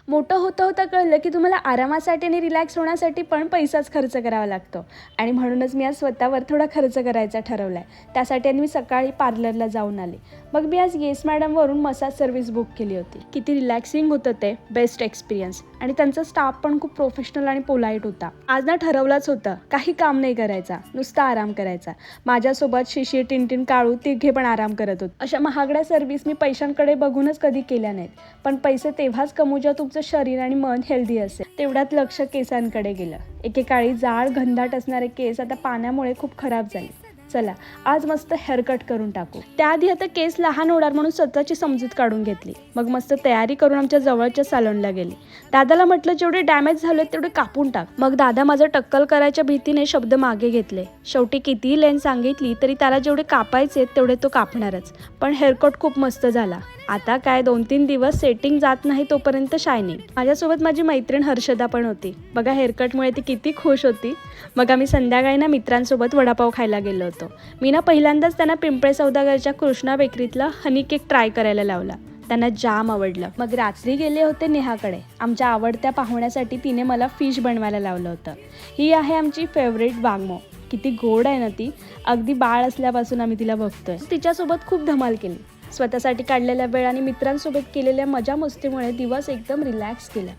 मोठं होतं होतं कळलं की तुम्हाला आरामासाठी आणि रिलॅक्स होण्यासाठी पण पैसाच खर्च करावा लागतो आणि म्हणूनच मी आज स्वतःवर थोडा खर्च करायचा ठरवला आहे. त्यासाठी मी सकाळी पार्लरला जाऊन आले. मग मी आज येस मॅडमवरून मसाज सर्व्हिस बुक केली होती. किती रिलॅक्सिंग होतं ते, बेस्ट एक्सपिरियन्स. आणि त्यांचा स्टाफ पण खूप प्रोफेशनल आणि पोलाईट होता. आज ना ठरवलंच होतं काही काम नाही करायचा, नुसता आराम करायचा. माझ्यासोबत शिशी, टिनटिन, काळू तिघे पण आराम करत होते. अशा महागड्या सर्व्हिस मी पैशांकडे बघूनच कधी केल्या नाहीत, पण पैसे तेव्हाच कमवू जेव्हा तुमचं शरीर आणि मन हेल्दी असेल. तेवढ्यात लक्ष केसांकडे गेलं. एकेकाळी जाड घनदाट असणारे केस आता पाण्यामुळे खूप खराब झाले. चला आज मस्त हेअरकट करून टाकू. त्याआधी आता केस लहान होणार म्हणून स्वतःची समजूत काढून घेतली. मग मस्त तयारी करून आमच्या जवळच्या सॅलूनला गेली. दादाला म्हटलं जेवढे डॅमेज झाले तेवढे कापून टाक. मग दादा माझं टक्कल करायच्या भीतीने शब्द मागे घेतले. शेवटी कितीही लेन्स सांगितली तरी त्याला जेवढे कापायचे तेवढे तो कापणारच. पण हेअरकट खूप मस्त झाला. आता काय 2-3 दिवस सेटिंग जात नाही तोपर्यंत शायनिंग. माझ्यासोबत माझी मैत्रीण हर्षदा पण होती. बघा हेअरकटमुळे ती किती खुश होती. मग आम्ही संध्याकाळी ना मित्रांसोबत वडापाव खायला गेलो होतो. मी ना पहिल्यांदाच त्यांना पिंपळे सौदागरच्या कृष्णा बेकरीतला हनी केक ट्राय करायला लावला. त्यांना जाम आवडलं. मग रात्री गेले होते नेहाकडे. आमच्या आवडत्या पाहुण्यासाठी तिने मला फिश बनवायला लावलं होतं. ही आहे आमची फेवरेट वांगमो. किती गोड आहे ना ती. अगदी बाळ असल्यापासून आम्ही तिला बघतोय. तिच्यासोबत खूप धमाल केली. स्वतःसाठी काढलेल्या वेळ आणि मित्रांसोबत केलेल्या मजा मस्तीमुळे दिवस एकदम रिलॅक्स केला.